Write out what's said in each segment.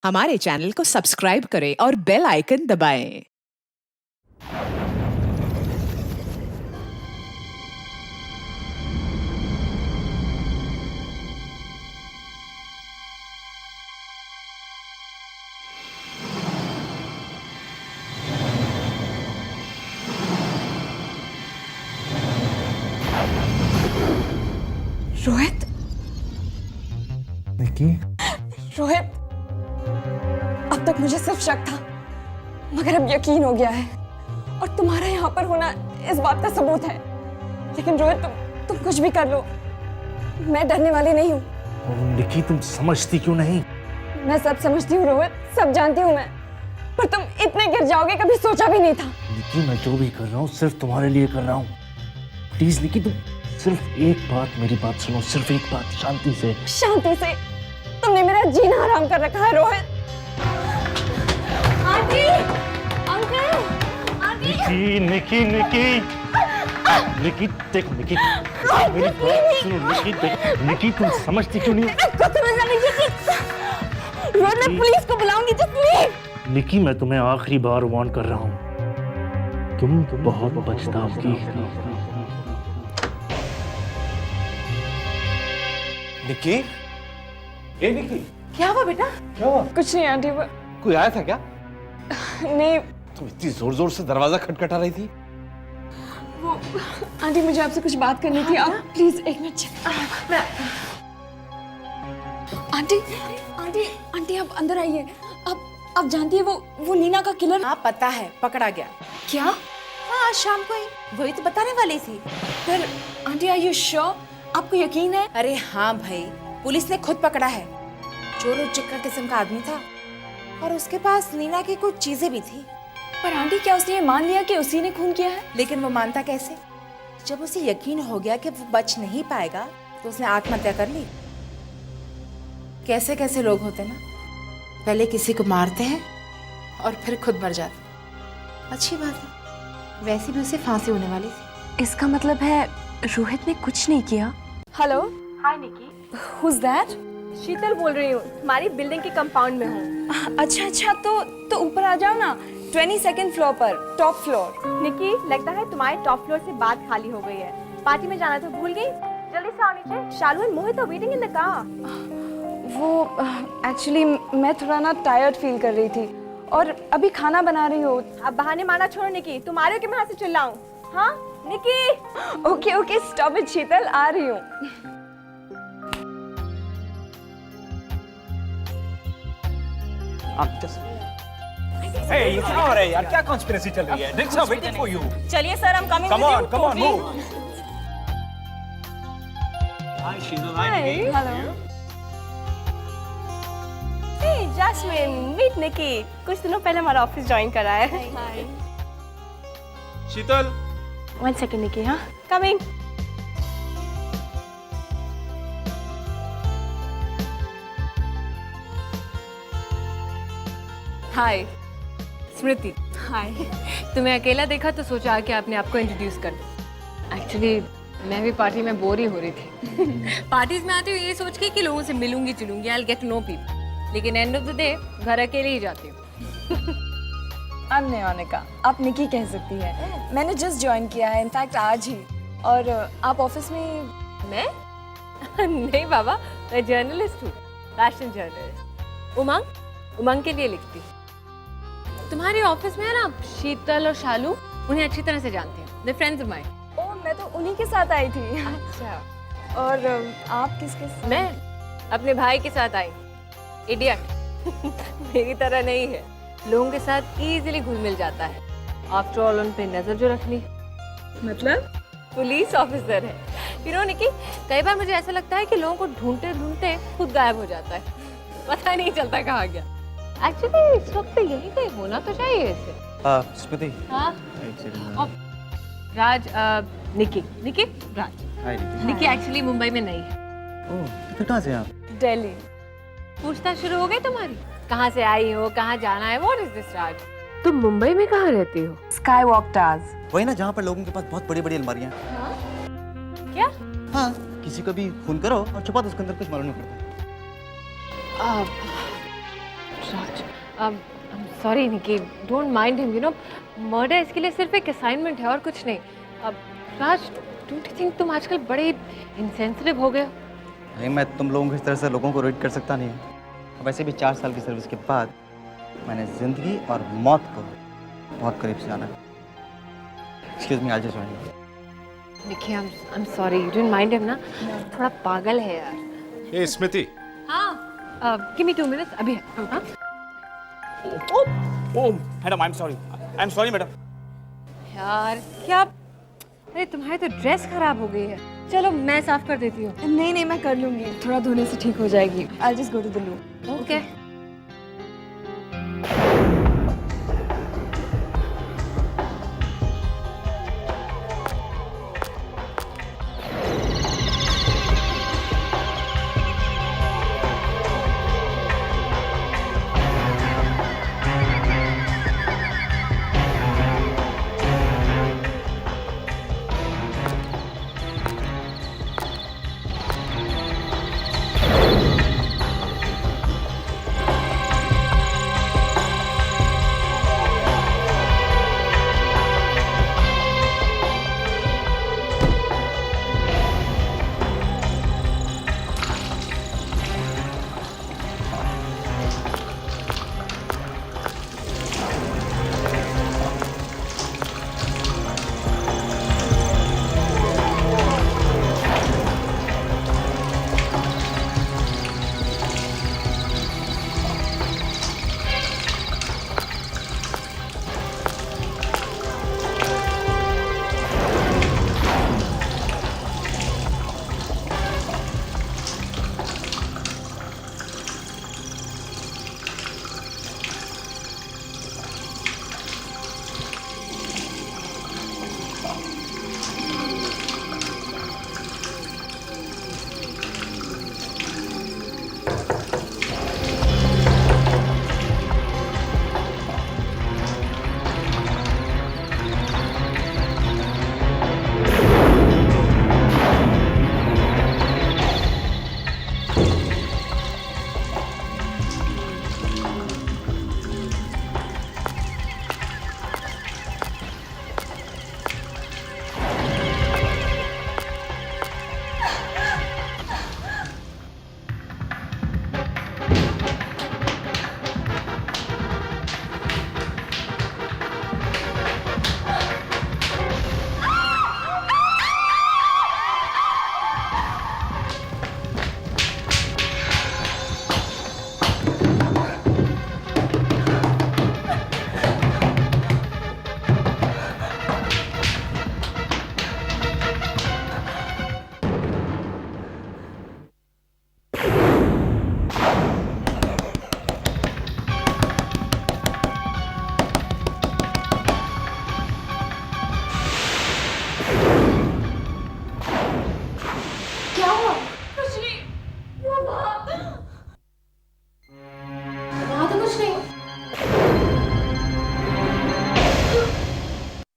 हमारे चैनल को सब्सक्राइब करें और बेल आइकन दबाएं। रोहित, निकी, रोहित, अब तक मुझे सिर्फ शक था, मगर अब यकीन हो गया है और तुम्हारा यहाँ पर होना इस बात का सबूत है। लेकिन रोहित, तुम कुछ भी कर लो, मैं डरने वाली नहीं हूँ। निकी तुम समझती क्यों नहीं? मैं सब समझती हूँ रोहित, सब जानती हूँ मैं, पर तुम इतने गिर जाओगे कभी सोचा भी नहीं था। निकी मैं जो भी कर रहा हूँ सिर्फ तुम्हारे लिए कर रहा हूँ। प्लीज निकी तुम सिर्फ एक बात, मेरी बात सुनो, सिर्फ एक बात, शांति से। शांति से? तुमने मेरा जीना हराम कर रखा है Rohit. Aunty, uncle, aunty. Nikki Nikki Nikki Nikki देख, निकी मेरी बात सुनो। निकी देख, निकी तुम समझती क्यों नहीं? रोहित, मैं पुलिस को बुलाऊंगी, जस्ट लीव। निकी मैं तुम्हें आखिरी बार वार्न कर रहा हूँ, तुम बहुत पछताओगी। निकी, ए निकी, क्या हुआ बेटा? क्या हुआ? कुछ नहीं आंटी, वो कोई आया था क्या? नहीं, तुम इतनी जोर जोर से दरवाजा खटखटा रही थी। वो आंटी मुझे आपसे कुछ बात करनी थी, आप प्लीज एक मिनट। आंटी आंटी आंटी आप अंदर आइए। आप जानती है वो नीना का किलर? हाँ पता है, पकड़ा गया। क्या? हाँ आज शाम को ही, वही तो बताने वाली थी। पर आंटी आर यू श्योर? आपको यकीन है? अरे हाँ भाई, पुलिस ने खुद पकड़ा है। चोर उच्चका किस्म का आदमी था और उसके पास नीना की कुछ चीजें भी थी। पर आंटी क्या उसने ये मान लिया कि उसी ने खून किया है? लेकिन वो मानता कैसे? जब उसे यकीन हो गया कि वो बच नहीं पाएगा तो उसने आत्महत्या कर ली। कैसे कैसे लोग होते ना, पहले किसी को मारते हैं और फिर खुद मर जाते। अच्छी बात है, वैसे भी उसे फांसी होने वाली थी। इसका मतलब है रोहित ने कुछ नहीं किया। Hello, hi Nikki, who is that? Sheetal बोल रही हूँ, तुम्हारी बिल्डिंग के कंपाउंड में हूँ। अच्छा, तो ऊपर आ जाओ ना, 22nd फ्लोर पर, टॉप फ्लोर। निकी, लगता है तुम्हारे टॉप फ्लोर से बात खाली हो गई है। पार्टी में जाना तो भूल गई, जल्दी से आओ नीचे। Shalu and Mohit are waiting in the car. वो एक्चुअली मैं थोड़ा ना टायर्ड फील कर रही थी और अभी खाना बना रही हूँ। अब बहाने मारना छोड़ो निकी, तुम आ रहे हो कि मैं यहाँ से चिल्लाऊं? हाँ निकी। ओके स्टॉप इट शीतल, आ रही हूँ। Hey, ये क्या हो रहा है यार? क्या कॉन्स्पिरेसी चल रही है? Drinks are waiting for you. चलिए सर, हम coming. Come on, move. Hi, Sheetal. Hi, Nikki. Hello. Hey, Jasmine, meet Nikki. कुछ दिनों पहले हमारा ऑफिस ज्वाइन करा है। शीतल, 1 second निकी, हाँ कमिंग। हाय स्मृति। हाय। तुम्हें अकेला देखा तो सोचा कि आपने आपको इंट्रोड्यूस कर दूं। एक्चुअली मैं भी पार्टी में बोर ही हो रही थी। पार्टीज में आती हूँ ये सोच के कि लोगों से मिलूंगी जुलूंगी, I get to know people, लेकिन एंड ऑफ द डे घर अकेले ही जाती हूँ। अब नहीं आने का, आप निकी कह सकती है। मैंने जस्ट ज्वाइन किया है, इनफैक्ट आज ही। और आप ऑफिस में? मैं नहीं बाबा, मैं जर्नलिस्ट हूँ, फैशन जर्नलिस्ट। उमंग के लिए लिखती हूँ। तुम्हारे ऑफिस में है ना शीतल और शालू, उन्हें अच्छी तरह से जानती हूँ, दे फ्रेंड्स ऑफ माइन। ओह, मैं तो उन्हीं के साथ आई थी। अच्छा। और आप किसके साथ? मैं अपने भाई के साथ आई, इडियट। मेरी तरह नहीं है, लोगों के साथ इजीली घुल मिल जाता है। आफ्टर ऑल उन पे नजर जो रखनी, मतलब पुलिस ऑफिसर है। यू नो निकी, कई बार मुझे ऐसा लगता है कि लोगों को ढूंढते ढूंढते खुद गायब हो जाता है, पता नहीं चलता कहाँ गया। एक्चुअली इस वक्त तो यही कहीं होना तो चाहिए इसे। स्मृति। हाँ राज, निकी राज। निकी एक्चुअली मुंबई में नहीं है। ओह, तो कहाँ से आप? दिल्ली। पूछताछ शुरू हो गई तुम्हारी, कहाँ से आई हो, कहाँ जाना है? व्हाट इज दिस राज? तुम मुंबई में कहाँ रहती हो? Sky walk towers. वही ना जहाँ पर लोगों के पास बहुत बड़ी बड़ी अलमारियाँ। क्या? हाँ, किसी को भी खून करो और छुपा दो, उसके अंदर कुछ मालूम नहीं पड़ता। Sorry Nikki, don't mind him, you know murder इसके लिए सिर्फ एक असाइनमेंट है और कुछ नहीं। अब राज, डोंट यू थिंक तुम आजकल बड़े इंसेंसिटिव हो गए हो? नहीं, मैं तुम लोगों की तरह से लोगों को रीड कर सकता नहीं हूँ। वैसे भी 4 साल की सर्विस के बाद मैंने जिंदगी और मौत को बहुत करीब से जाना है। एक्सक्यूज मी, आज join. Nikki, I am sorry, you don't mind him ना? थोड़ा पागल है यार। ए स्मृति, हाँ, गिव मी 2 मिनट्स, अभी है। हाँ? Oh madam, I am sorry madam. यार क्या, अरे तुम्हारी तो ड्रेस खराब हो गई है। चलो मैं साफ कर देती हूँ। नहीं नहीं, मैं कर लूंगी, थोड़ा धोने से ठीक हो जाएगी। I just go to the room. Okay.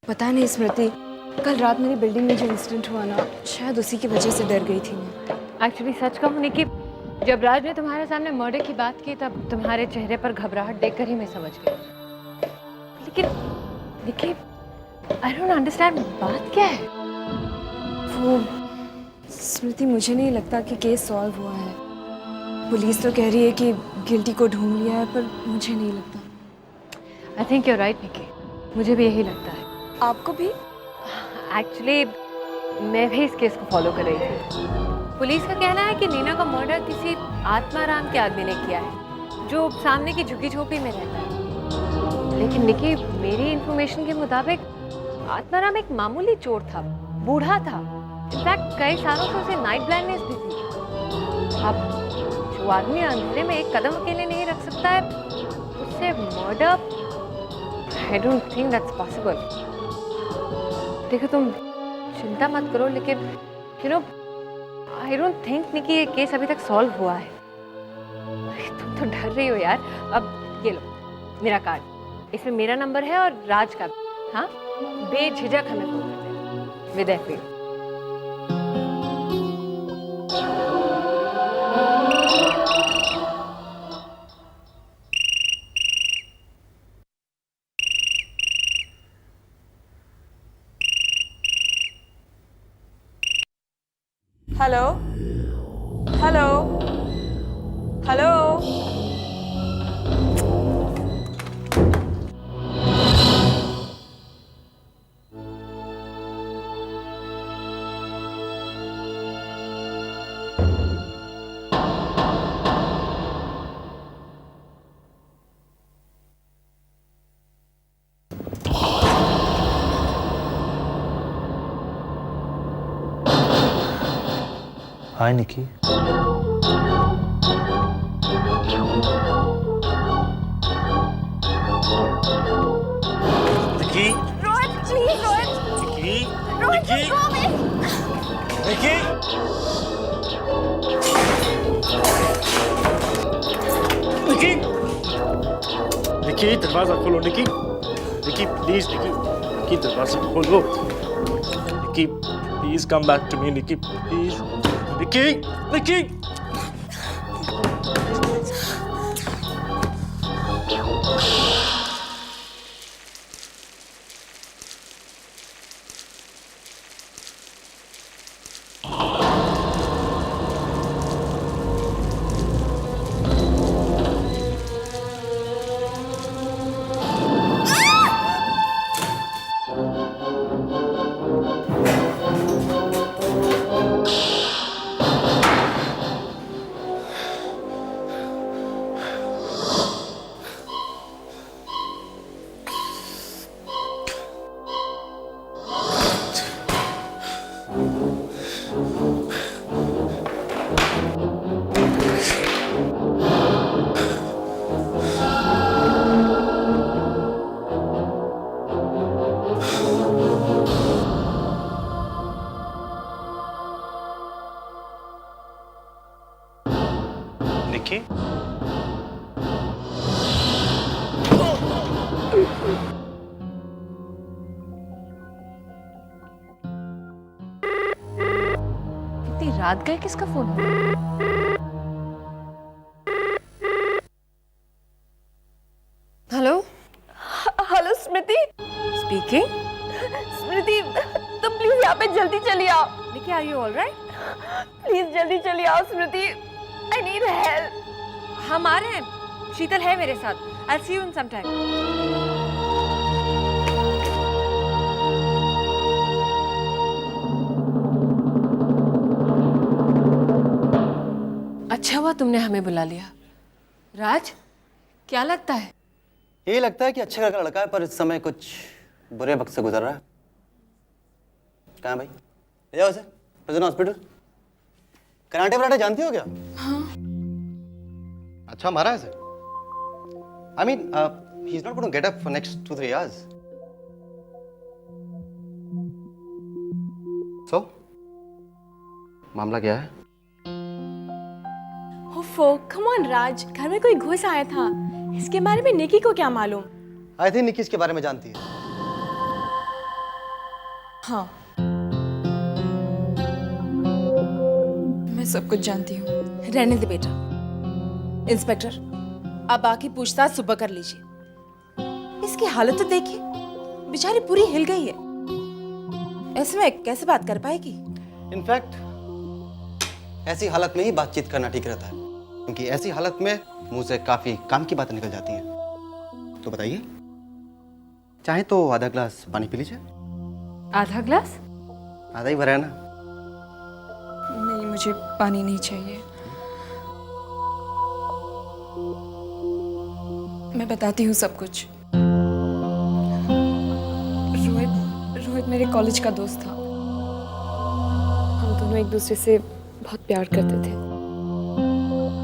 पता नहीं स्मृति, कल रात मेरी बिल्डिंग में जो इंसिडेंट हुआ ना, शायद उसी की वजह से डर गई थी मैं। एक्चुअली सच कहूँ निकी, जब राज ने तुम्हारे सामने मर्डर की बात की तब तुम्हारे चेहरे पर घबराहट देखकर ही मैं समझ गई। लेकिन निकी, आई डोंट अंडरस्टैंड, बात क्या है? वो स्मृति, मुझे नहीं लगता कि केस सॉल्व हुआ है। पुलिस तो कह रही है कि गिल्टी को ढूंढ लिया है, पर मुझे नहीं लगता। I think you are right Nikki, मुझे भी यही लगता है। आपको भी? एक्चुअली मैं भी इस केस को फॉलो कर रही थी। पुलिस का कहना है कि नीना का मर्डर किसी आत्माराम के आदमी ने किया है जो सामने की झुग्गी झोपड़ी में रहता है। लेकिन निकी, मेरी इंफॉर्मेशन के मुताबिक आत्माराम एक मामूली चोर था, बूढ़ा था। इनफैक्ट कई सालों से उसे नाइट ब्लाइंडनेस भी थी। अब जो आदमी अंधेरे में एक कदम अकेले नहीं रख सकता है, उससे murder, I don't think that's possible. देखो तुम चिंता मत करो, लेकिन you know I don't think Nikki ये केस अभी तक सॉल्व हुआ है। तुम तो डर रही हो यार। अब ये लो मेरा कार्ड, इसमें मेरा नंबर है और राज का भी। हाँ, बेझिझक हमें फोन कर देना with FP. Hello hello hello. Hi Nikki. Nikki Rohit please Rohit. Nikki Rohit Nikki Nikki Nikki Nikki दरवाजा खोलो निकी। निकी प्लीज निकी। निकी दरवाजा खोलो। Nikki please come back to me Nikki please. Nikki Nikki Nikki इतनी रात गए किसका फोन हो? Hello hello Smriti. Speaking. Smriti तुम प्लीज यहाँ पे जल्दी चली आओ। Nikki are you alright? Please जल्दी चली आओ स्मृति। I need help. हम आ रहे हैं, शीतल है मेरे साथ। आई सी यू इन सम टाइम। अच्छा हुआ तुमने हमें बुला लिया। राज, क्या लगता है? यही लगता है कि अच्छे घर का लड़का है, पर इस समय कुछ बुरे वक्त से गुजर रहा है। कहाँ है भाई? ले जाओ उसे प्रेजेंट हॉस्पिटल। कराटे वराटे जानती हो क्या? हाँ। अच्छा मारा है इसे? I mean, he's not going to get up for next 2-3 hours. So, मामला क्या है? ओफो, कम ऑन राज, घर में कोई घुस आया था। इसके बारे में निकी को क्या मालूम? I think निकी इसके बारे में जानती है। हाँ, मैं सब कुछ जानती हूँ। रहने दे बेटा। इंस्पेक्टर, अब बाकी पूछताछ सुबह कर लीजिए। इसकी हालत तो देखिए, बेचारी पूरी हिल गई है। ऐसे में कैसे बात कर पाएगी? इनफैक्ट ऐसी हालत में ही बातचीत करना ठीक रहता है, क्योंकि ऐसी हालत में मुंह से काफी काम की बातें निकल जाती हैं। तो बताइए, चाहे तो आधा ग्लास पानी पी लीजिए। आधा ग्लास? आधा ही भरा है ना। नहीं, मुझे पानी नहीं चाहिए। मैं बताती हूँ सब कुछ। रोहित मेरे कॉलेज का दोस्त था। हम दोनों एक दूसरे से बहुत प्यार करते थे,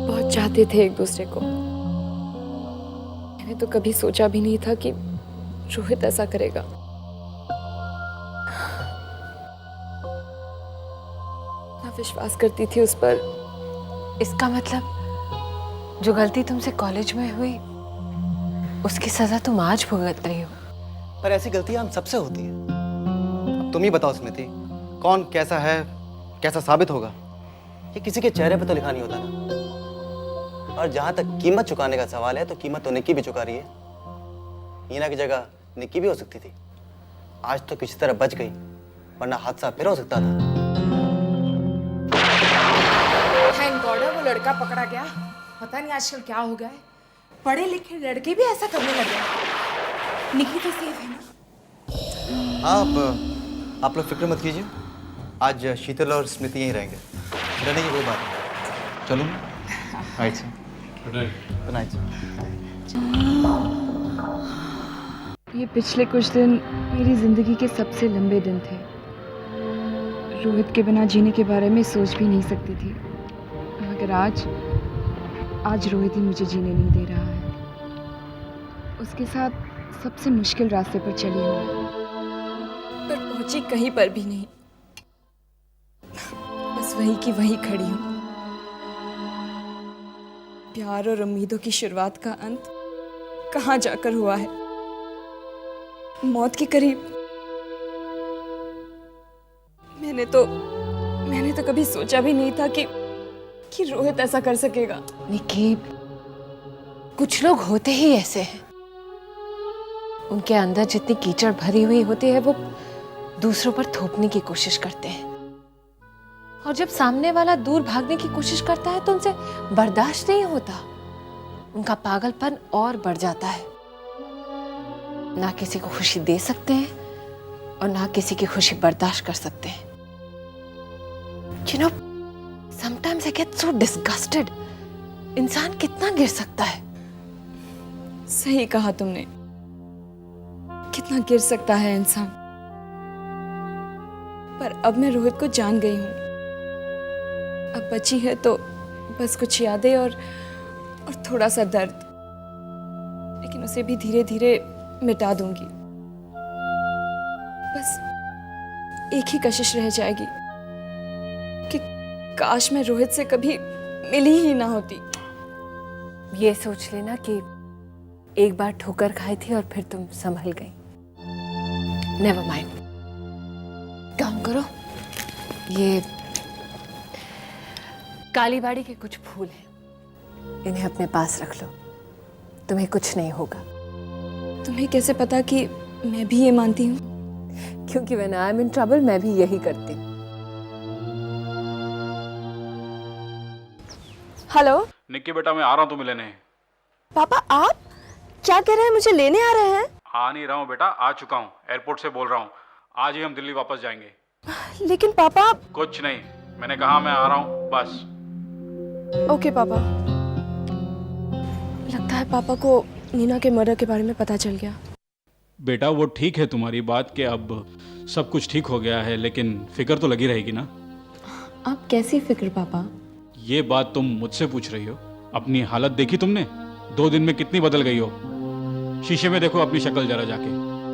बहुत चाहते थे एक दूसरे को। मैंने तो कभी सोचा भी नहीं था कि रोहित ऐसा करेगा। मैं विश्वास करती थी उस पर। इसका मतलब जो गलती तुमसे कॉलेज में हुई उसकी सजा तुम आज भुगत रही हो। पर ऐसी गलतियां हम सबसे होती हैं। अब तुम ही बताओ स्मृति, कौन कैसा है, कैसा साबित होगा, ये किसी के चेहरे पर तो लिखा नहीं होता ना। और जहां तक कीमत चुकाने का सवाल है, तो कीमत तो निक्की भी चुका रही है। हीना की जगह निक्की भी हो सकती थी। आज तो किसी तरह बच गई, वरना हादसा फिर हो सकता था। लड़का पकड़ा गया, पता नहीं आजकल क्या हो गया है, पढ़े लिखे लड़के भी ऐसा करने लगे हैं। निकी तो सेफ है ना? आप लोग फिक्र मत कीजिए, आज शीतल और स्मृति यहीं रहेंगे, डरने की कोई बात नहीं। चलो right sir, good night sir. ये पिछले कुछ दिन मेरी ज़िंदगी के सबसे लंबे दिन थे। रोहित के बिना जीने के बारे में सोच भी नहीं सकती थी, मगर आज रोहित ही मुझे जीने नहीं दे रहा है। उसके साथ सबसे मुश्किल रास्ते पर चली हूँ, पर पहुंची कहीं पर भी नहीं, बस वहीं की वहीं खड़ी हूँ। प्यार और उम्मीदों की शुरुआत का अंत कहाँ जाकर हुआ है, मौत के करीब। मैंने तो कभी सोचा भी नहीं था कि रोहित ऐसा कर सकेगा। निकी, कुछ लोग होते ही ऐसे हैं। उनके अंदर जितनी कीचड़ भरी हुई होती है वो दूसरों पर थोपने की कोशिश करते हैं, और जब सामने वाला दूर भागने की कोशिश करता है तो उनसे बर्दाश्त नहीं होता। उनका पागलपन और बढ़ जाता है। ना किसी को खुशी दे सकते हैं और ना किसी की खुशी बर्दाश्त कर सकते हैं। You know, sometimes I get so disgusted. इंसान कितना गिर सकता है? सही कहा तुमने, कितना गिर सकता है इंसान। पर अब मैं रोहित को जान गई हूँ। अब बची है तो बस कुछ यादें और थोड़ा सा दर्द, लेकिन उसे भी धीरे धीरे मिटा दूंगी। बस एक ही कशिश रह जाएगी कि काश मैं रोहित से कभी मिली ही ना होती। ये सोच लेना कि एक बार ठोकर खाई थी और फिर तुम संभल गई। नेवर माइंड, काम करो, ये काली बाड़ी के कुछ फूल हैं, इन्हें अपने पास रख लो, तुम्हें कुछ नहीं होगा। तुम्हें कैसे पता कि मैं भी ये मानती हूँ? क्योंकि when I am in trouble मैं भी यही करती हूँ। हेलो निक्की बेटा, मैं आ रहा हूँ तुम्हें लेने। पापा, आप क्या कह रहे हैं? मुझे लेने आ रहे हैं? आ नहीं रहा हूँ बेटा, आ चुका हूँ, एयरपोर्ट से बोल रहा हूँ। आज ही हम दिल्ली वापस जाएंगे। लेकिन पापा। कुछ नहीं, मैंने कहा मैं आ रहा हूँ बस। ओके पापा। लगता है पापा को नीना के मर्डर के बारे में पता चल गया। बेटा वो ठीक है तुम्हारी बात कि अब सब कुछ ठीक हो गया है, लेकिन फिक्र तो लगी रहेगी ना। आप कैसी फिक्र पापा? ये बात तुम मुझसे पूछ रही हो? अपनी हालत देखी तुमने? 2 दिन में कितनी बदल गई हो। शीशे में देखो अपनी शक्ल जरा जाके।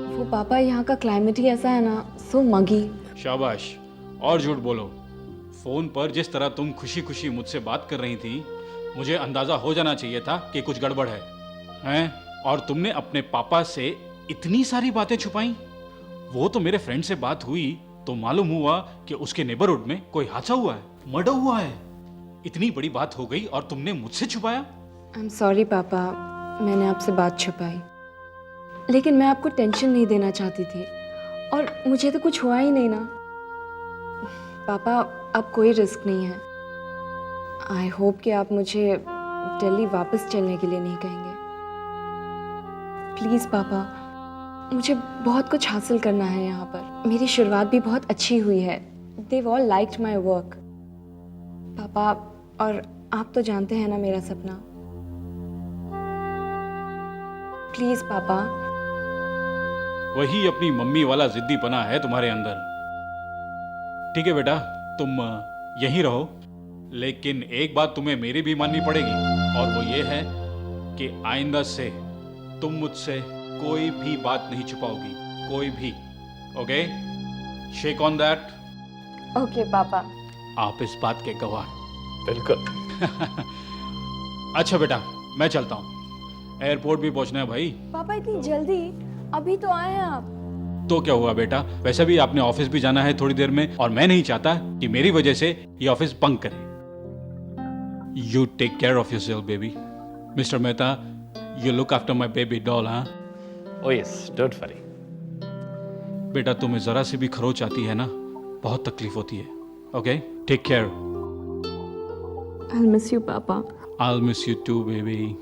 वो पापा, यहाँ का क्लाइमेट ही ऐसा है ना, सो मगी। शाबाश, और झूठ बोलो। फोन पर जिस तरह तुम खुशी खुशी मुझसे बात कर रही थी, मुझे अंदाजा हो जाना चाहिए था कि कुछ गड़बड़ है, हैं? और तुमने अपने पापा से इतनी सारी बातें छुपाई। वो तो मेरे फ्रेंड से बात हुई तो मालूम हुआ कि उसके नेबरहुड में कोई हादसा हुआ है, मर्डर हुआ है। इतनी बड़ी बात हो गई और तुमने मुझसे छुपाया। आई एम सॉरी पापा, मैंने आपसे बात छुपाई, लेकिन मैं आपको टेंशन नहीं देना चाहती थी, और मुझे तो कुछ हुआ ही नहीं ना। पापा, अब कोई रिस्क नहीं है। आई होप कि आप मुझे दिल्ली वापस चलने के लिए नहीं कहेंगे। प्लीज़ पापा, मुझे बहुत कुछ हासिल करना है यहाँ पर। मेरी शुरुआत भी बहुत अच्छी हुई है। They've all liked my work। पापा, और आप तो जानते हैं ना मेरा सपना। प्लीज पापा। वही अपनी मम्मी वाला जिद्दीपना है तुम्हारे अंदर। ठीक है बेटा, तुम यहीं रहो, लेकिन एक बात तुम्हें मेरी भी माननी पड़ेगी, और वो ये है कि आइंदा से तुम मुझसे कोई भी बात नहीं छुपाओगी, कोई भी। Okay? Shake on that. Okay पापा। आप इस बात के गवाह। बिल्कुल। अच्छा बेटा, मैं चलता हूँ, एयरपोर्ट भी पहुंचना है भाई। पापा इतनी जल्दी? अभी तो आए हैं आप। तो क्या हुआ बेटा, वैसे भी आपने ऑफिस भी जाना है थोड़ी देर में, और मैं नहीं चाहता कि मेरी वजह से ये ऑफिस बंक करे। You take care of yourself baby. Mister Mehta, you look after my baby doll. हाँ Oh yes, don't worry. बेटा, तुम्हें जरा सी भी खरोच आती है ना, बहुत तकलीफ होती है। Okay, take care. I'll miss you, Papa. I'll miss you too, baby.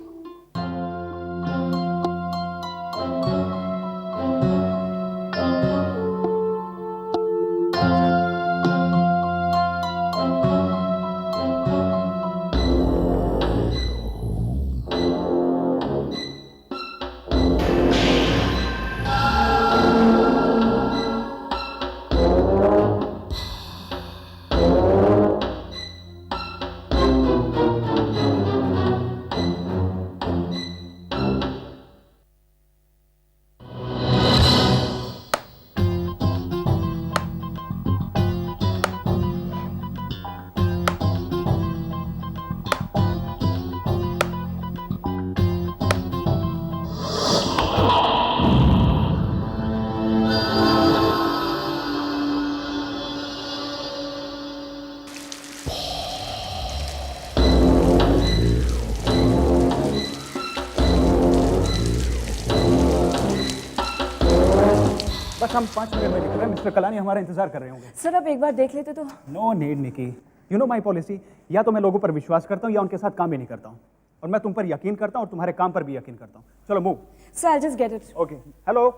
बस हम 5 मिनट में निकल रहे हैं। मिस्टर कलानी हमारा इंतजार कर रहे होंगे। सर आप एक बार देख लेते तो। No need Nikki, you know my policy, या तो मैं लोगों पर विश्वास करता हूँ या उनके साथ काम भी नहीं करता हूँ, और मैं तुम पर यकीन करता हूँ और तुम्हारे काम पर भी यकीन करता हूँ। चलो move. Sir I just get it. Okay hello.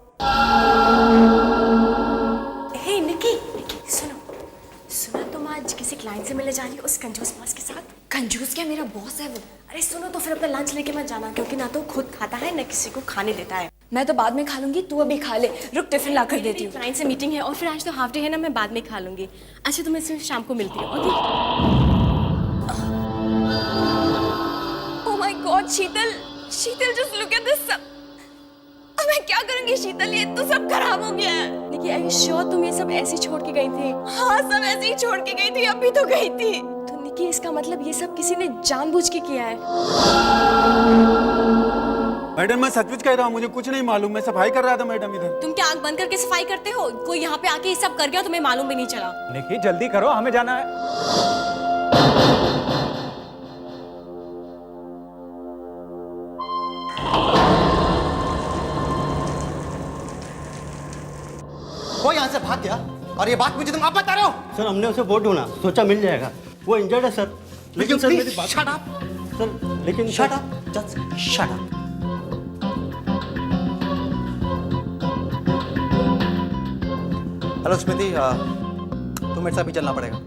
Hey Nikki, सुना तुम आज किसी क्लाइंट से मिलने जा रही हो उस कंजूस बॉस के साथ? कंजूस क्या, मेरा बॉस है वो। अरे सुनो तो फिर अपना लंच लेके मत जाना, क्योंकि ना तो खुद खाता है ना किसी को खाने देता है। मैं तो बाद में खा लूंगी, तू अभी खा ले। रुक टिफिन ला कर देती हूँ। क्लाइंट से मीटिंग है और फिर आज तो हाफ डे है ना, मैं बाद में खा लूंगी। अच्छा तो मैं इसमें शाम को मिलती हूँ। Okay. Oh my God Sheetal, just look at this. अब मैं क्या करूंगी शीतल, ये तो सब खराब हो गया है। निकी आई श्योर तुम ये सब ऐसे छोड़ के गई थी? हाँ सब ऐसे ही छोड़ के गई थी, अभी तो गई थी। तो निकी इसका मतलब ये सब किसी ने जानबूझ के किया है। मैडम मैं सचमुच कह रहा हूँ, मुझे कुछ नहीं मालूम, मैं सफाई कर रहा था मैडम इधर। तुम क्या आंख बंद करके सफाई करते हो? कोई यहाँ पे आके ये सब कर गया, तुम्हें मालूम भी नहीं चला। निकी जल्दी करो, हमें जाना है। वो यहाँ से भाग गया और ये बात मुझे तुम आप बता रहे हो? सर हमने उसे वोट ढूंढा, सोचा मिल जाएगा। वो इंजर्ड है सर। लेकिन सर मेरी बात शट अप सर, लेकिन shut up, just shut up. Hello Smriti, तुम मेरे साथ भी चलना पड़ेगा।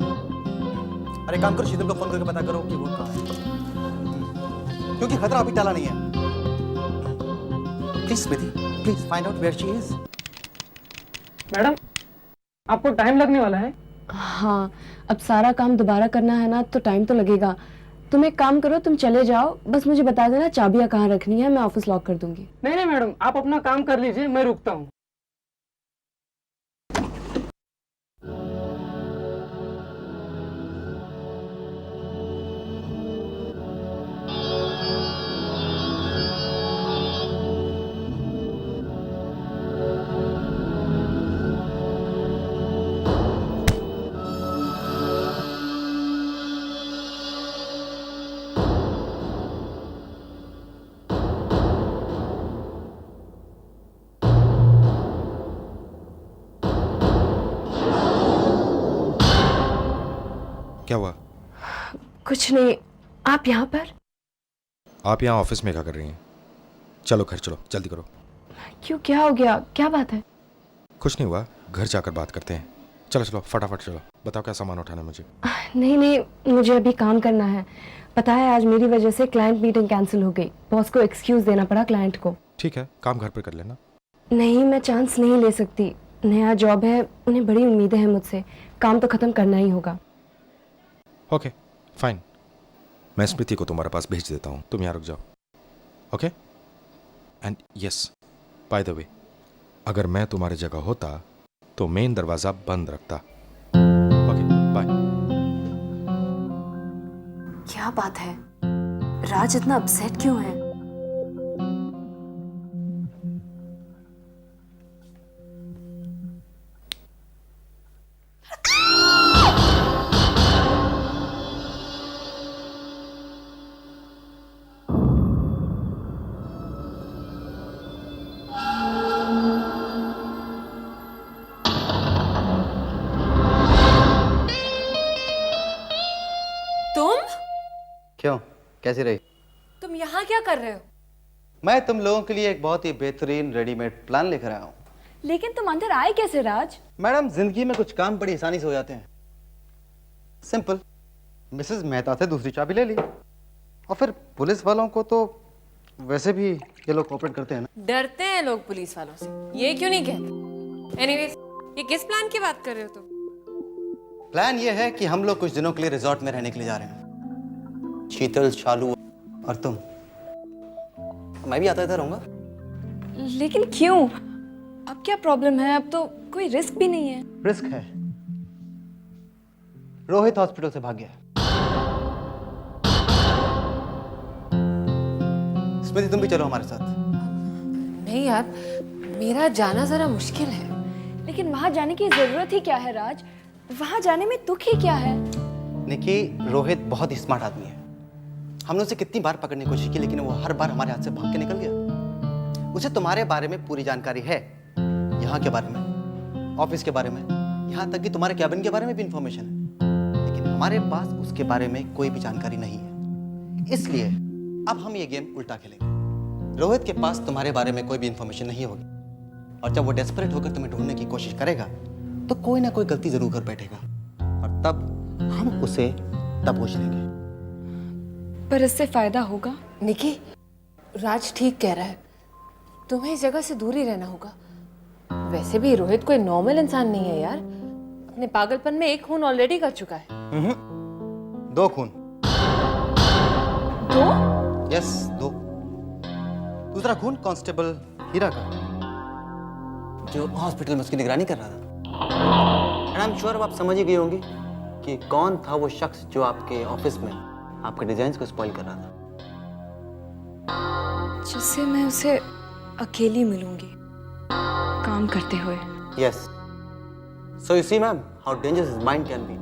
अरे काम करो, शीतल को फोन करके पता करो कि वो कहाँ है, क्योंकि खतरा अभी टला नहीं है। Please Smriti, please find out where she is. Madam आपको टाइम लगने वाला है। हाँ, अब सारा काम दोबारा करना है ना, तो टाइम तो लगेगा। तुम एक काम करो, तुम चले जाओ, बस मुझे बता देना चाबियां कहाँ रखनी है, मैं ऑफिस लॉक कर दूंगी। नहीं नहीं मैडम, आप अपना काम कर लीजिए, मैं रुकता हूँ। क्या हुआ? कुछ नहीं, आप यहाँ पर? आप यहाँ ऑफिस में क्या कर रही हैं? चलो घर चलो, जल्दी करो। क्यों, क्या हो गया, क्या बात है? कुछ नहीं हुआ, घर जाकर बात करते हैं। चलो चलो फटाफट चलो, बताओ क्या सामान उठाना है मुझे। नहीं नहीं, मुझे अभी काम करना है। पता है आज मेरी वजह से क्लाइंट मीटिंग कैंसिल हो गई, बॉस को एक्सक्यूज देना पड़ा क्लाइंट को। ठीक है, काम घर पर कर लेना। नहीं, मैं चांस नहीं ले सकती, नया जॉब है, उन्हें बड़ी उम्मीदें हैं मुझसे, काम तो खत्म करना ही होगा। ओके फाइन, मैं स्मृति को तुम्हारे पास भेज देता हूँ, तुम यहाँ रुक जाओ। Okay and yes, by the way, अगर मैं तुम्हारी जगह होता तो मेन दरवाजा बंद रखता। Okay bye. क्या बात है, राज इतना अपसेट क्यों है? क्यों, कैसी रही? तुम यहाँ क्या कर रहे हो? मैं तुम लोगों के लिए एक बहुत ही बेहतरीन रेडीमेड प्लान लेकर आया हूँ। लेकिन तुम अंदर आए कैसे राज? मैडम, जिंदगी में कुछ काम बड़ी आसानी से हो जाते हैं। सिंपल, मिसेस मेहता से दूसरी चाबी ले ली, और फिर पुलिस वालों को तो वैसे भी ये लोग कोऑपरेट करते हैं ना। डरते हैं लोग पुलिस वालों से, ये क्यों नहीं कहते? एनीवेज, ये किस प्लान की बात कर रहे हो तुम? प्लान ये है कि हम लोग कुछ दिनों के लिए रिजॉर्ट में रहने के लिए जा रहे हैं। शीतल, शालू और तुम। मैं भी आता इधर रहूंगा। लेकिन क्यों? अब क्या प्रॉब्लम है? अब तो कोई रिस्क भी नहीं है। रिस्क है। रोहित हॉस्पिटल से भाग गया। स्मृति, तुम भी चलो हमारे साथ। नहीं यार, मेरा जाना जरा मुश्किल है। लेकिन वहां जाने की जरूरत ही क्या है राज? वहां जाने में दुख ही क्या है? निकी, रोहित बहुत ही स्मार्ट आदमी है। हमने उसे कितनी बार पकड़ने की कोशिश की, लेकिन वो हर बार हमारे हाथ से भाग के निकल गया। उसे तुम्हारे बारे में पूरी जानकारी है, यहाँ के बारे में, ऑफिस के बारे में, यहाँ तक कि तुम्हारे कैबिन के बारे में भी इंफॉर्मेशन है, लेकिन हमारे पास उसके बारे में कोई भी जानकारी नहीं है। इसलिए अब हम ये गेम उल्टा खेलेंगे। रोहित के पास तुम्हारे बारे में कोई भी इंफॉर्मेशन नहीं होगी, और जब वो डेस्परेट होकर तुम्हें ढूंढने की कोशिश करेगा तो कोई ना कोई गलती जरूर कर बैठेगा, और तब हम उसे दबोच लेंगे। पर इससे फायदा होगा? निकी, राज ठीक कह रहा है, तुम्हें इस जगह से दूर ही रहना होगा। वैसे भी रोहित कोई नॉर्मल इंसान नहीं है यार, अपने पागलपन में एक खून ऑलरेडी कर चुका है। 2 खून। 2? यस, 2। दूसरा खून कांस्टेबल हीरा का, जो हॉस्पिटल में उसकी निगरानी कर रहा था। एंड आई एम श्योर अब आप समझ ही गए होंगे कि कौन था वो शख्स जो आपके ऑफिस में आपके डिजाइन्स को स्पॉइल कर रहा था। जिससे मैं उसे अकेली मिलूंगी काम करते हुए। Yes, so you see ma'am how dangerous his mind can be.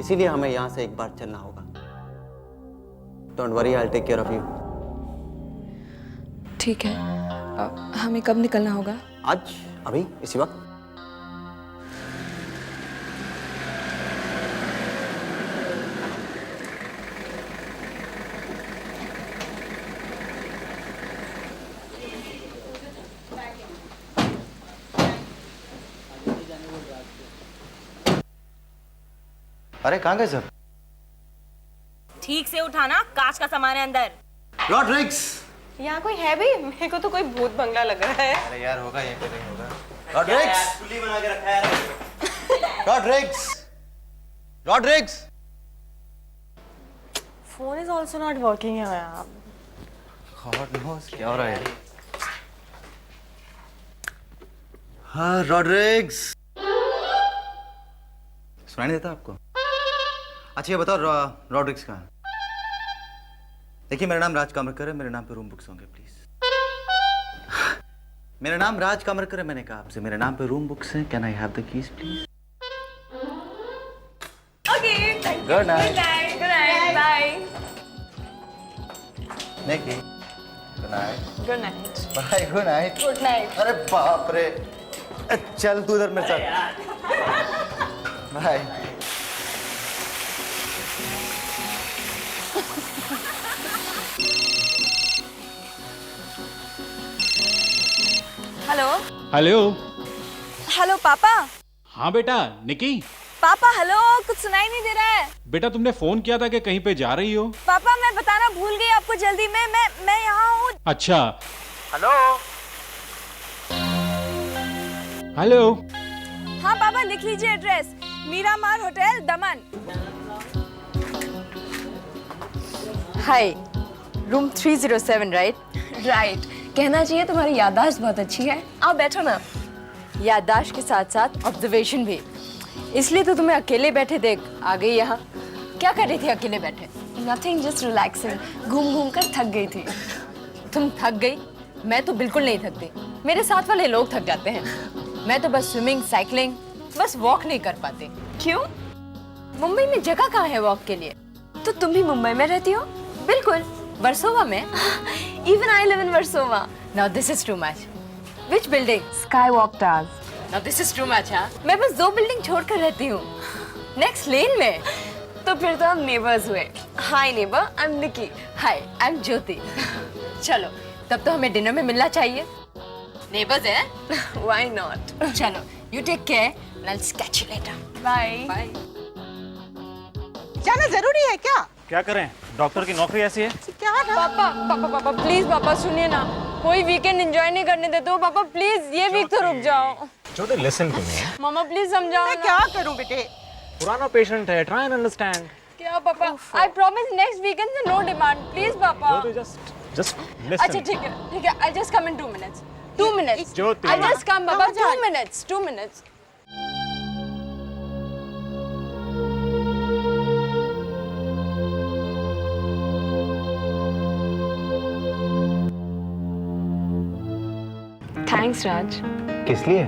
इसीलिए हमें यहाँ से एक बार चलना होगा। Don't worry, I will take care of you. ठीक है, हमें कब निकलना होगा? आज, अभी, इसी वक्त। अरे कहाँ गए सब? ठीक से उठाना, कांच का सामान है अंदर। रॉड्रिग्स! यहाँ कोई है भी? मेरे को तो कोई भूत बंगला लग रहा है। अरे यार, होगा ये, नहीं होगा। रॉड्रिग्स! पुली बना के रखा है। Rodrigues! Rodrigues! Phone is also not working है यार। गॉड नोस क्या हो रहा है। हाँ, रॉड्रिग्स! सुनाई नहीं देता आपको? अच्छा ये बताओ, रॉड्रिग्स कहाँ है? देखिए, मेरा नाम राज कामरकर है, मेरे नाम पे रूम बुक्स होंगे प्लीज। मेरा नाम राज कामरकर है, मैंने कहा आपसे, मेरे नाम पे रूम बुक्स हैं। Can I have the keys please? Okay, good night. Good night, bye. Nikki, good night. Good night. Bye, good night. Good night. अरे बाप रे, चल तू इधर मेरे साथ। बाय। हेलो। हेलो। हेलो पापा। हाँ बेटा, निकी। पापा हेलो, कुछ सुनाई नहीं दे रहा है। बेटा, तुमने फोन किया था कि कहीं पे जा रही हो? पापा मैं बताना भूल गई आपको, जल्दी में मैं यहाँ हूँ। अच्छा। हेलो। हेलो। हाँ पापा, लिख लीजिए एड्रेस, मीरामार होटल, दमन। हाय, रूम 307 राइट? राइट। कहना चाहिए तुम्हारी याददाश्त बहुत अच्छी है। आओ बैठो ना। याददाश्त के साथ साथ ऑब्जर्वेशन भी, इसलिए तो तुम्हें अकेले बैठे देख आ गई यहाँ। क्या कर रही थी अकेले बैठे? Nothing, just relaxing. घूम घूम कर थक गई थी। तुम थक गई? मैं तो बिल्कुल नहीं थकती, मेरे साथ वाले लोग थक जाते हैं। मैं तो बस स्विमिंग, साइकिलिंग, बस वॉक नहीं कर पाती। क्यों? मुंबई में जगह कहाँ है वॉक के लिए? तो तुम भी मुंबई में रहती हो? बिल्कुल, वर्सोवा में। Even I live in Versova. Now this is too much. Which building? Skywalk Towers. Now this is too much, हाँ? मैं बस 2 बिल्डिंग छोड़कर रहती हूँ, नेक्स्ट लेन में। तो फिर तो हम नेबर्स हुए। Hi neighbour, I am Nikki. Hi, I am Jyoti. चलो, तब तो हमें डिनर में मिलना चाहिए। नेबर्स हैं? Why not. चलो, you take care, let's catch you later. Bye. Bye. जाना जरूरी है क्या? क्या करें, डॉक्टर की नौकरी ऐसी है। क्या ना? पापा पापा पापा प्लीज पापा सुनिए ना, कोई वीकेंड एंजॉय नहीं करने देते हो पापा, प्लीज ये वीक तो रुक जाओ। Jyoti listen to me. मामा प्लीज समझाओ मैं ना। क्या करूं बेटे? पुराना पेशेंट है, ट्राई एंड अंडरस्टैंड। क्या पापा, आई प्रॉमिस नेक्स्ट वीकेंड से नो डिमांड, प्लीज पापा। ज्योति जस्ट लिसन। अच्छा ठीक है, I just come in 2 minutes। 2 minutes। Jyoti. I just come पापा, 2 minutes, 2 minutes। थैंक्स राज, किस लिए?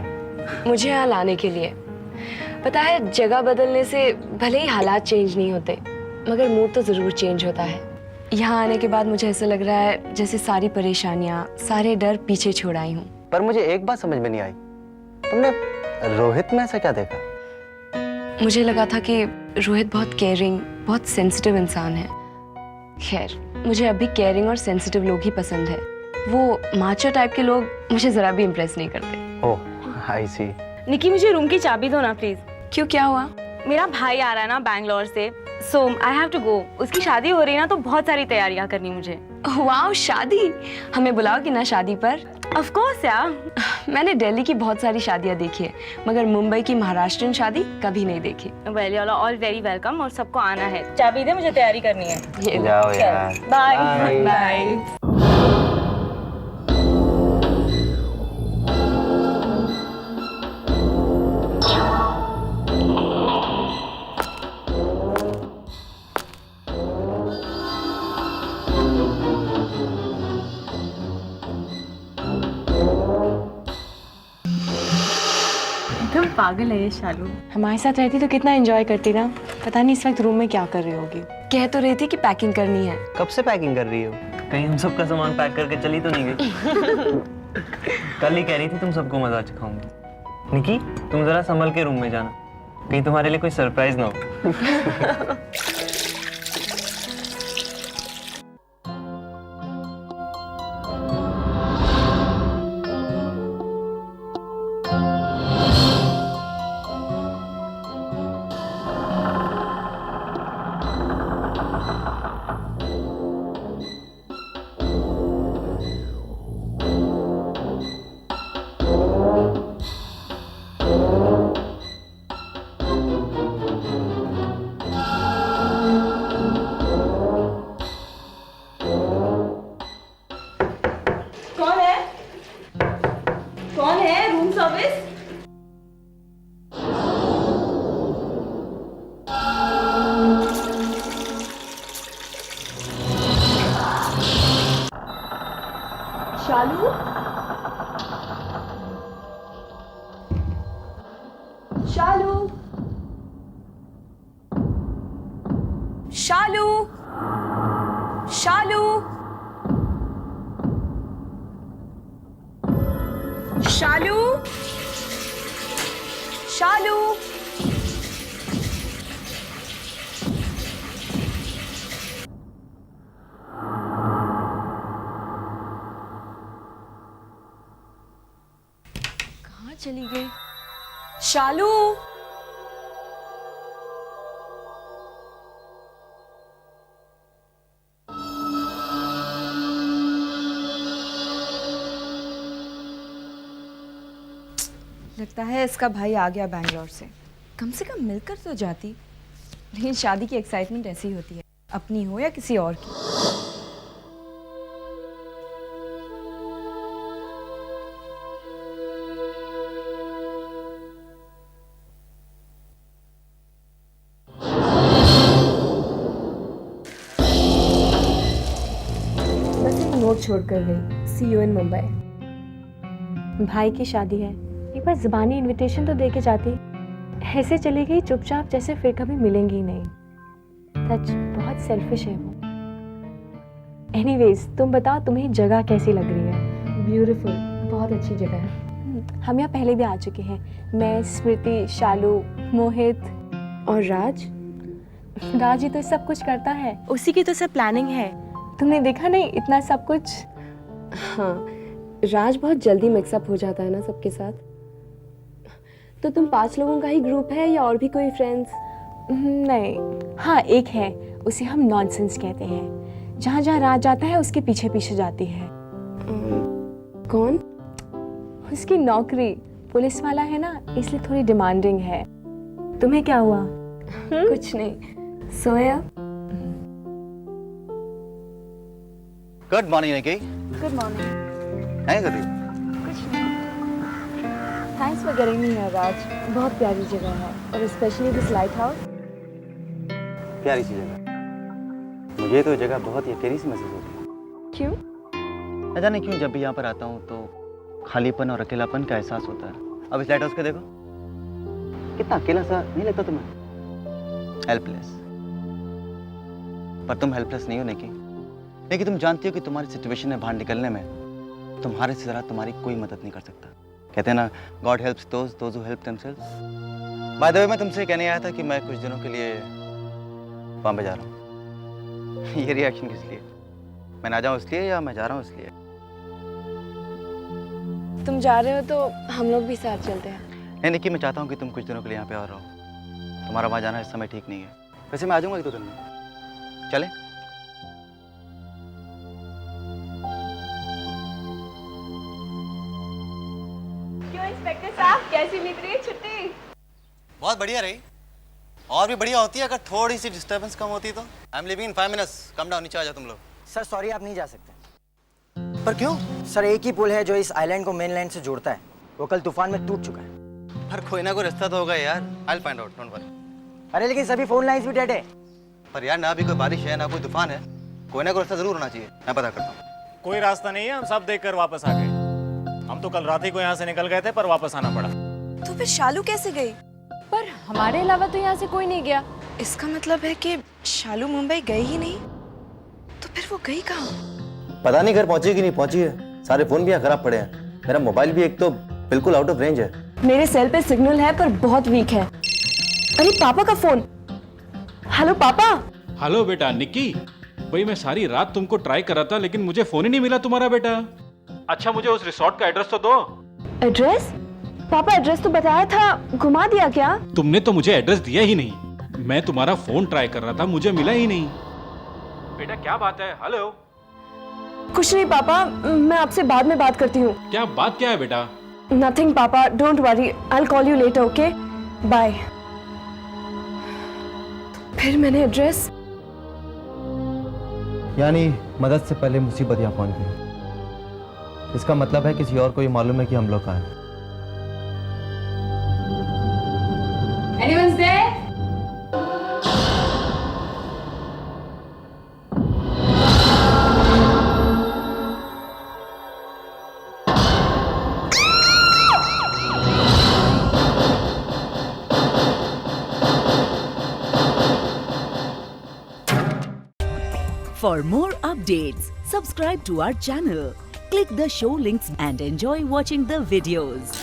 मुझे यहाँ लाने के लिए। पता है, जगह बदलने से भले ही हालात चेंज नहीं होते, मगर मूड तो ज़रूर चेंज होता है। यहाँ आने के बाद मुझे ऐसा लग रहा है जैसे सारी परेशानियाँ, सारे डर पीछे छोड़ आई हूँ। पर मुझे एक बात समझ में नहीं आई, तुमने रोहित में ऐसा क्या देखा? मुझे लगा था कि रोहित बहुत केयरिंग, बहुत सेंसिटिव इंसान है। खैर, मुझे अभी केयरिंग और सेंसिटिव लोग ही पसंद है। वो माचो टाइप के लोग मुझे ज़रा भी इम्प्रेस नहीं करते। ओह, आई सी। निकी मुझे रूम की चाबी दो ना प्लीज। क्यों, क्या हुआ? मेरा भाई आ रहा है ना बैंगलोर से, सो आई हैव टू गो। उसकी शादी हो रही है ना, तो बहुत सारी तैयारियां करनी मुझे। वाओ, शादी! हमें बुलाओगी ना शादी पर? ऑफ कोर्स यार। मैंने दिल्ली की बहुत सारी शादियां देखी है, मगर मुंबई की महाराष्ट्रियन शादी कभी नहीं देखी। Well you all very welcome, और सबको आना है। चाबी दे, मुझे तैयारी करनी है। ये लो। जाओ यार। Bye bye. तुम पागल है ये शालू। हमारे साथ रहती तो कितना एंजॉय करती ना। पता नहीं इस वक्त रूम में क्या कर रही होगी। कह तो रही थी कि पैकिंग करनी है। कब से पैकिंग कर रही हो? कहीं हम सबका सामान पैक करके चली तो नहीं गई? कल ही कह रही थी तुम सबको मजा सिखाऊंगी। निकी, तुम जरा संभल के रूम में जाना, कहीं तुम्हारे लिए कोई सरप्राइज ना हो। कौन है रूम सर्विस? शालू, शालू, शालू, शालू, शालू, शालू। कहाँ चली गई? शालू, लगता है इसका भाई आ गया बैंगलोर से। कम से कम मिलकर तो जाती। लेकिन शादी की एक्साइटमेंट ऐसी होती है, अपनी हो या किसी और की। बस एक नोट छोड़ कर गई, सी यू इन मुंबई। भाई की शादी है, एक बार ज़बानी इनविटेशन तो दे के जाती। ऐसे चली गई चुपचाप, जैसे फिर कभी मिलेंगी ही नहीं। सच बहुत सेल्फिश है वो। एनीवेज, तुम बताओ तुम्हें जगह कैसी लग रही है? ब्यूटीफुल, बहुत अच्छी जगह है। हम यहाँ पहले भी आ चुके हैं, मैं, स्मृति, शालू, मोहित और राज। राज ही तो सब कुछ करता है, उसी की तो सब प्लानिंग है। तुमने देखा नहीं इतना सब कुछ? हाँ, राज बहुत जल्दी मिक्सअप हो जाता है ना सबके साथ। तो तुम 5 लोगों का ही ग्रुप है या और भी कोई फ्रेंड्स? नहीं, हाँ एक है, उसे हम नॉनसेंस कहते हैं। जहाँ जहाँ राज जाता है उसके पीछे पीछे जाती है। कौन? उसकी नौकरी, पुलिस वाला है ना, इसलिए थोड़ी डिमांडिंग है। तुम्हें क्या हुआ? कुछ नहीं, सोया। Good morning Nikki. Good morning. क्या कर रही हो? कुछ नहीं। Thanks for getting me here Raj. बहुत प्यारी जगह है, और स्पेशली दिस लाइट हाउस। प्यारी सी जगह। मुझे तो जगह बहुत ही अकेली सी महसूस होती है। क्यों? न जाने क्यों जब भी यहाँ पर आता हूँ तो खालीपन और अकेलापन का एहसास होता है। अब इस लाइट हाउस को देखो, कितना अकेला सा नहीं लगता तुम्हें? हेल्पलेस। पर तुम हेल्पलेस नहीं हो निकी। लेकिन तुम जानती हो कि तुम्हारी सिचुएशन में बाहर निकलने में तुम्हारे से ज़रा तुम्हारी कोई मदद नहीं कर सकता। कहते हैं ना, God helps those who help themselves. By the way, मैं तुमसे कहने आया था कि मैं कुछ दिनों के लिए बॉम्बे जा रहा हूँ। ये रिएक्शन किस लिए? मैं ना जाऊँ इसलिए या मैं जा रहा हूँ इसलिए? तुम जा रहे हो तो हम लोग भी साथ चलते हैं। नहीं निकी, मैं चाहता हूँ कि तुम कुछ दिनों के लिए यहाँ पे और रहो। तुम्हारा वहाँ जाना इस समय ठीक नहीं है। वैसे मैं आ जाऊँगा 1-2 दिन में। चलें? क्यों इंस्पेक्टर साहब, कैसी बीत रही है छुट्टी? बहुत बढ़िया रही। और भी बढ़िया होती है अगर थोड़ी सी डिस्टर्बेंस कम होती तो। I am living in 5 minutes. Come down, नीचे आ जाओ तुम लोग। सर सॉरी, आप नहीं जा सकते। पर क्यों? सर एक ही पुल है जो इस आइलैंड को मेनलैंड से जोड़ता है, वो कल तूफान में टूट चुका है। पर कोई ना कोई रास्ता तो होगा यार। I will find out, don't worry. अरे लेकिन सभी फोन लाइंस भी डेड है। पर यार, ना भी कोई बारिश है ना कोई तूफान है, कोई ना कोई रास्ता जरूर होना चाहिए। मैं पता करता हूँ। कोई रास्ता नहीं है, हम सब देखकर वापस आ गए। हम तो कल रात ही को यहाँ से निकल गए थे, पर वापस आना पड़ा। तो फिर शालू कैसे गई? पर हमारे अलावा तो यहाँ से कोई नहीं गया। इसका मतलब है कि शालू मुंबई गई ही नहीं। तो फिर वो गई कहाँ? पता नहीं घर पहुंची कि नहीं पहुंची है। सारे फोन भी यहाँ खराब पड़े हैं। मेरा मोबाइल भी एक तो बिल्कुल आउट ऑफ रेंज है। मेरे सेल पे सिग्नल है पर बहुत वीक है। अरे पापा का फोन। हेलो पापा। हेलो बेटा निक्की। भाई मैं सारी रात तुमको ट्राई कर रहा था, लेकिन मुझे फोन ही नहीं मिला तुम्हारा बेटा। अच्छा, मुझे उस रिसोर्ट का एड्रेस तो दो। एड्रेस? पापा एड्रेस तो बताया था, घुमा दिया क्या? तुमने तो मुझे एड्रेस दिया ही नहीं। मैं तुम्हारा फोन ट्राई कर रहा था, मुझे मिला ही नहीं। बेटा क्या बात है? हेलो। कुछ नहीं पापा, मैं आपसे बाद में बात करती हूँ। क्या बात क्या है बेटा? Nothing papa, don't worry, I will call you later, okay? Bye. फिर मैंने एड्रेस। यानी मदद से पहले मुसीबत यहाँ पहुंच गई। इसका मतलब है किसी और को ये मालूम है कि हम लोग कहाँ हैं। Anyone's there? For more updates, subscribe to our channel, click the show links and enjoy watching the videos.